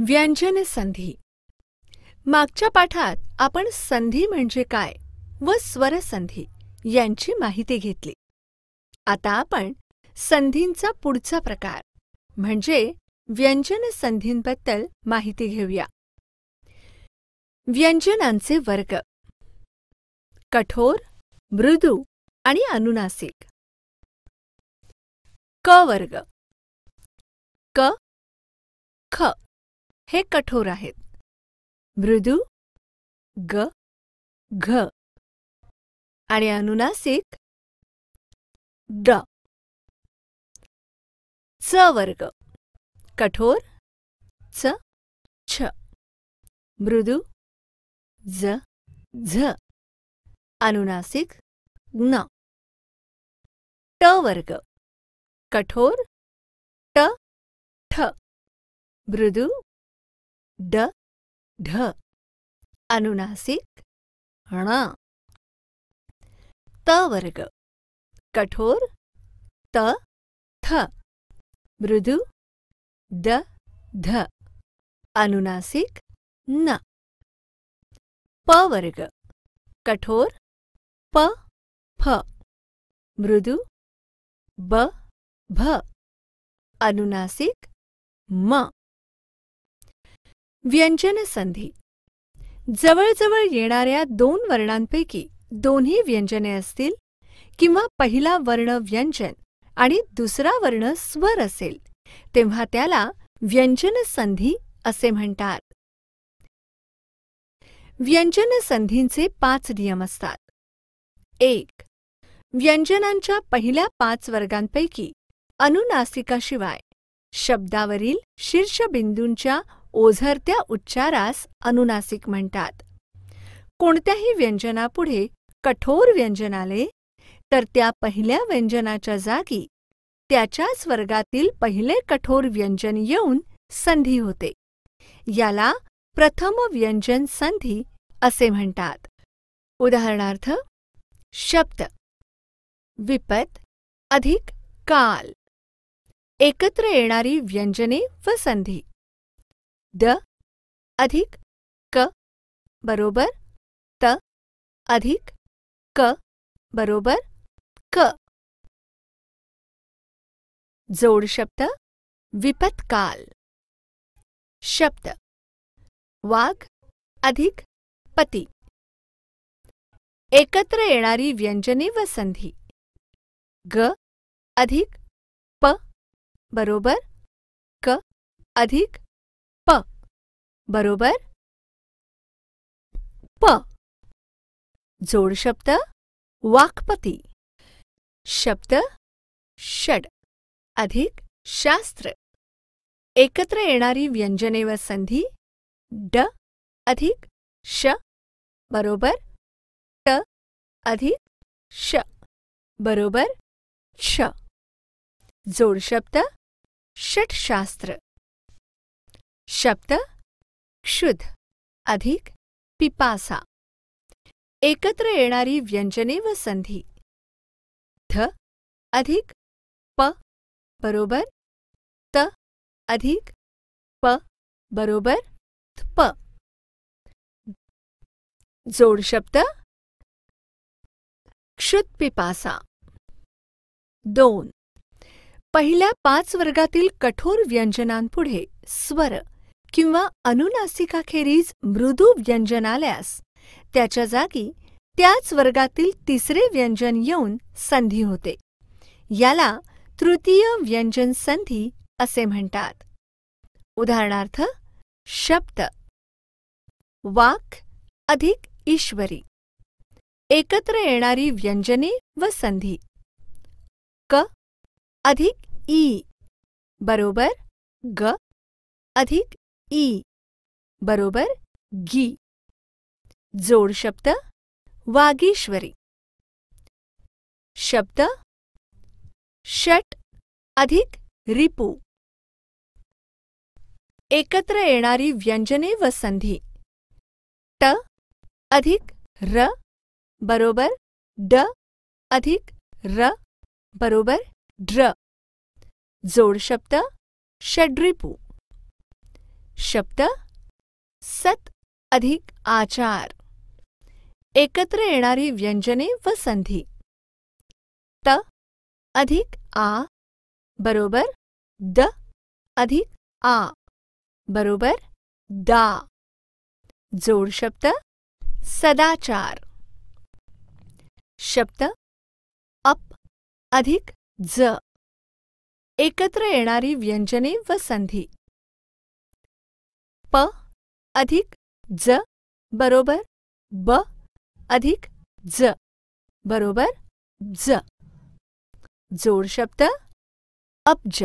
व्यंजन संधी. मागच्या पाठात आपण संधी म्हणजे काय व स्वरसंधी यांची माहिती घेतली. आता आपण संधींचा पुढचा प्रकार म्हणजे व्यंजन संधींबद्दल माहिती घेऊया. व्यंजनांचे वर्ग: कठोर, मृदू आणि अनुनासिक. क वर्ग: क, ख हे कठोर आहेत. मृदू ग, घ आणि अनुनासिक ड. च वर्ग: कठोर च, छ, मृदू ज, झ, अनुनासिक न. ट वर्ग: कठोर ट, ठ, मृदू ड, ढ, अनुनासिक ण. त वर्ग: कठोर त, थ, मृदू द, ध, अनुनासिक न. प वर्ग: कठोर प, फ, मृदू ब, भ, अनुनासिक म. व्यंजन संधी: जवळजवळ येणाऱ्या दोन वर्णांपैकी दोन्ही व्यंजने असतील किंवा पहिला वर्ण व्यंजन आणि दुसरा वर्ण स्वर असेल तेव्हा त्याला व्यंजन संधी असे म्हणतात. व्यंजन संधींचे 5 नियम असतात. 1. व्यंजनांच्या पहिल्या 5 वर्गांपैकी अनुनासिकाशिवाय शब्दावरील शीर्षबिंदूंच्या ओझरत्या उच्चारास अनुनासिक म्हणतात. कोणत्याही व्यंजनापुढे कठोर व्यंजन आले तर त्या पहिल्या व्यंजनाच्या जागी त्याच्याच वर्गातील पहिले कठोर व्यंजन येऊन संधी होते. याला प्रथम व्यंजन संधी असे म्हणतात. उदाहरणार्थ: शब्द विपत अधिक काल. एकत्र येणारी व्यंजने व संधी: द अधिक क बरोबर त अधिक क बरोबर क. जोडशब्द विपत्काल. शब्द वाघ अधिक पती. एकत्र येणारी व्यंजने व संधी: ग अधिक प बरोबर क अधिक प बरोबर प. जोडशब्द वाक्पती. शब्द षड अधिक शास्त्र. एकत्र येणारी व्यंजने व संधी: ड अधिक श बरोबर ट अधिक श बरोबर श. जोडशब्द षटशास्त्र. शब्द क्षुध अधिक पिपासा. एकत्र येणारी व्यंजने व संधी: ध अधिक प बरोबर त अधिक प बरोबर प. जोडशब्द क्षुत्पिपासा. 2. पहिल्या 5 वर्गातील कठोर व्यंजनांपुढे स्वर किंवा अनुनासिकाखेरीज मृदू व्यंजन आल्यास त्याच्या जागी त्याच वर्गातील तिसरे व्यंजन येऊन संधी होते. याला तृतीय व्यंजन संधी असे म्हणतात. उदाहरणार्थ: शब्द वाक् अधिक ईश्वरी. एकत्र येणारी व्यंजने व संधी: क अधिक ई बरोबर ग अधिक ई बरोबर गी. जोडशब्द वागीश्वरी. शब्द षट अधिक रिपू. एकत्र येणारी व्यंजने व संधी: ट अधिक र बरोबर ड अधिक र बरोबर ड्र. जोडशब्द षड्रिपू. शब्द सत अधिक आचार. एकत्र येणारी व्यंजने व संधी. त अधिक आ बरोबर द अधिक आ बरोबर दा. जोड शब्द सदाचार. शब्द अप अधिक ज. एकत्र येणारी व्यंजने व संधी. प अधिक ज बरोबर ब अधिक ज बरोबर ज. जोड शब्द अब्ज.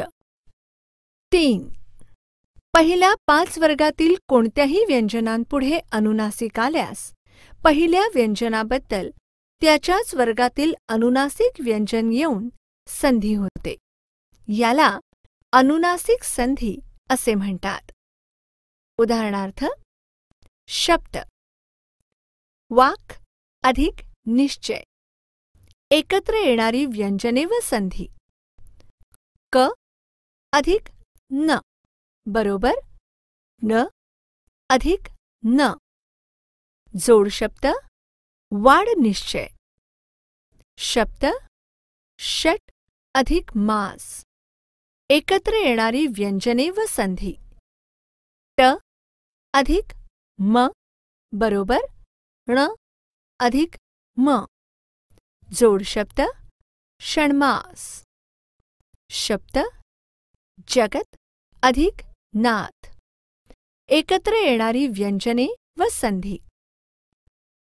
3. पहिल्या 5 वर्गातील कोणत्याही व्यंजनांपुढे अनुनासिक आल्यास पहिल्या व्यंजनाबद्दल त्याच्याच वर्गातील अनुनासिक व्यंजन येऊन संधी होते. याला अनुनासिक संधी असे म्हणतात. उदाहरणार्थ शब्द वाक अधिक निश्चय. एकत्र येणारी व्यंजने व संधी. क अधिक न बरोबर न अधिक न. जोड शब्द वाढ निश्चय. शब्द षट अधिक मास. एकत्र येणारी व्यंजने व संधी. ट अधिक म बरोबर ण अधिक म. जोड शब्द षण्मास. शब्द जगत अधिक नाथ. एकत्र येणारी व्यंजने व संधी.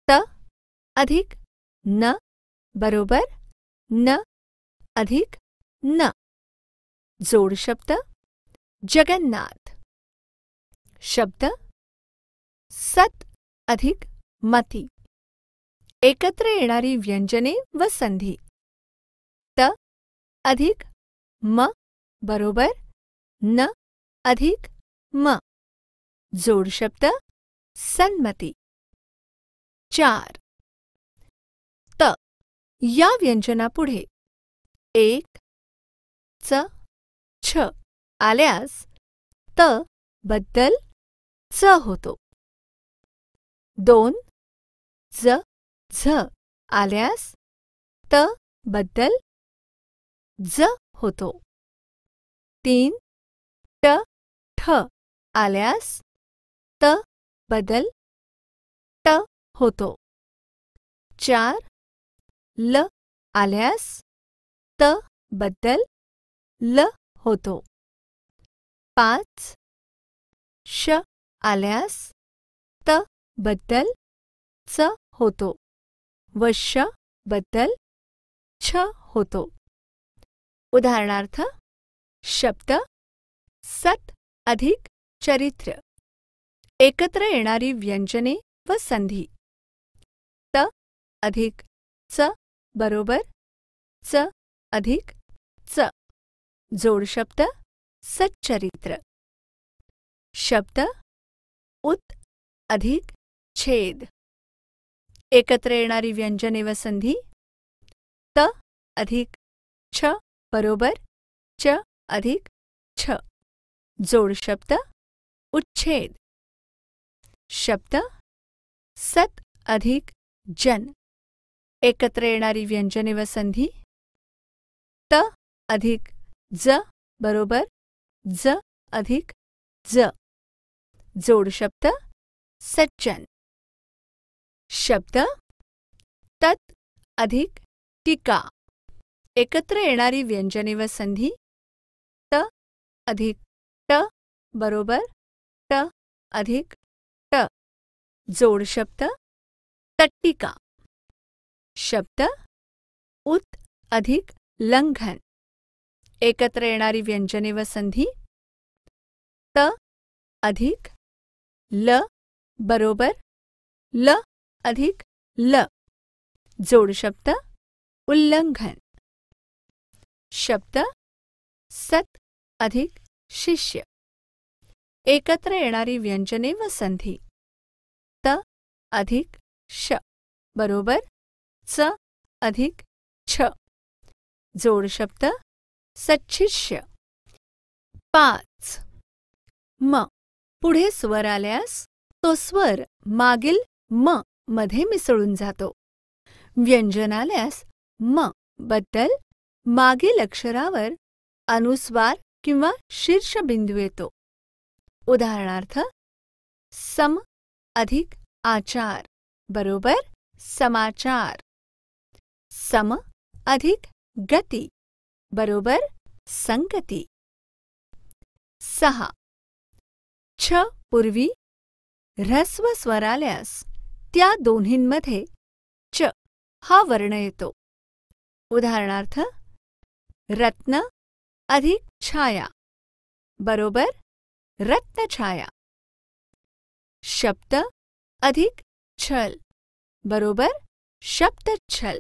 त अधिक न बरोबर न अधिक न. जोड शब्द जगन्नाथ. शब्द सत अधिक मती. एकत्र येणारी व्यंजने व संधी. त अधिक म बरोबर न अधिक म. जोड शब्द सन्मती. 4. त या व्यंजनापुढे एक च छ आल्यास त बद्दल च होतो. 2 ज झ आल्यास त बद्दल ज होतो. 3 ट ठ आल्यास त बदल ट होतो. 4 ल आल्यास त बद्दल ल होतो. 5 श आल्यास त बद्दल च होतो व श बद्दल छ होतो. उदाहरणार्थ शब्द सत अधिक चरित्र. एकत्र येणारी व्यंजने व संधी. त अधिक च बरोबर च अधिक च. जोड शब्द सच्चरित्र. शब्द उत अधिक छेद. एकत्र येणारी व्यंजने व संधी. त अधिक छ बरोबर च अधिक छ. जोड शब्द उच्छेद. शब्द सत अधिक जन. एकत्र येणारी व्यंजने व संधी. त अधिक ज बरोबर ज अधिक ज. जोड शब्द सज्जन. शब्द तत अधिक टीका. एकत्र येणारी व्यंजने व संधी. त अधिक ट बरोबर ट अधिक ट. जोड शब्द तट्टिका. शब्द उत अधिक लंघन. एकत्र येणारी व्यंजने व संधी. त अधिक ल बरोबर ल अधिक ल. जोड शब्द उल्लंघन. शब्द सत अधिक शिष्य. एकत्र येणारी व्यंजने व संधी. त अधिक श बरोबर च अधिक छ. जोड शब्द सच्छिष्य. 5 म पुढे स्वर आल्यास तो स्वर मागील म मध्ये मिसळून जातो. व्यंजन आल्यास म बद्दल मागील अक्षरावर अनुस्वार किंवा शीर्षबिंदू येतो. उदाहरणार्थ, सम अधिक आचार बरोबर समाचार. सम अधिक गती बरोबर संगती. 6. छ पूर्वी ऱ्हस्व स्वर आल्यास त्या दोन्हींमध्ये च हा वर्ण येतो. उदाहरणार्थ, रत्न अधिक छाया बरोबर रत्नछाया. शब्द अधिक छल बरोबर शब्दच्छल.